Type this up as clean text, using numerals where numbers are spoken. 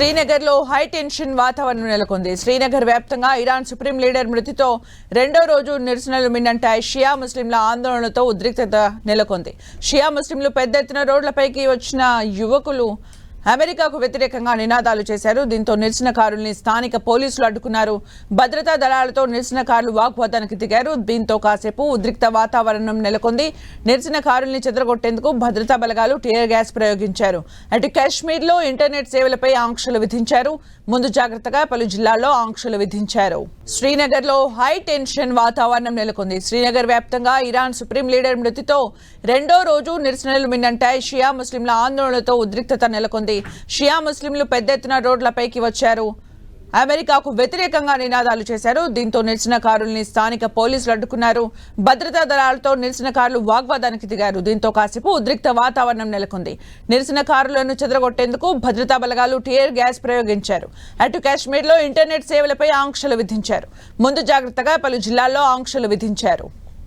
శ్రీనగర్లో high tension వాతావరణం నెలకొంది. శ్రీనగర్ వ్యాప్తంగా ఇరాన్ సుప్రీం లీడర్ మృతితో రెండో రోజు నిరసనలు మిన్నంటాయి. షియా ముస్లింల ఆందోళనలతో ఉద్రిక్తత నెలకొంది. షియా ముస్లింలు పెద్ద ఎత్తున రోడ్లపైకి వచ్చిన యువకులు అమెరికాకు వ్యతిరేకంగా నినాదాలు చేశారు. దీంతో నిరసనకారుల్ని స్థానిక పోలీసులు అడ్డుకున్నారు. భద్రతా దళాలతో నిరసనకారులు వాగ్వాదానికి దిగారు. దీంతో కాసేపు ఉద్రిక్త వాతావరణం నెలకొంది. నిరసనకారుల్ని చెదరగొట్టేందుకు భద్రతా బలగాలు టియర్ గ్యాస్ ప్రయోగించారు. అటు కాశ్మీర్లో ఇంటర్నెట్ సేవలపై ఆంక్షలు విధించారు. ముందు జాగ్రత్తగా పలు జిల్లాల్లో ఆంక్షలు విధించారు. శ్రీనగర్లో హై టెన్షన్ వాతావరణం నెలకొంది. శ్రీనగర్ వ్యాప్తంగా ఇరాన్ సుప్రీం లీడర్ మృతితో రెండో రోజు నిరసనలు మిన్నంటాయి. షియా ముస్లింల ఆందోళనలతో ఉద్రిక్తత నెలకొంది. షియా ముస్లింలు పెద్ద ఎత్తున రోడ్లపైకి వచ్చారు. అమెరికాకు వ్యతిరేకంగా నినాదాలు చేశారు. దీంతో నిరసనకారుల్ని స్థానిక పోలీసులు అడ్డుకున్నారు. భద్రతా దళాలతో నిరసనకారులు వాగ్వాదానికి దిగారు. దీంతో కాసేపు ఉద్రిక్త వాతావరణం నెలకొంది. నిరసనకారులను చెదరగొట్టేందుకు భద్రతా బలగాలు టియర్ గ్యాస్ ప్రయోగించారు. అటు కాశ్మీర్లో ఇంటర్నెట్ సేవలపై ఆంక్షలు విధించారు. ముందు జాగ్రత్తగా పలు జిల్లాల్లో ఆంక్షలు విధించారు.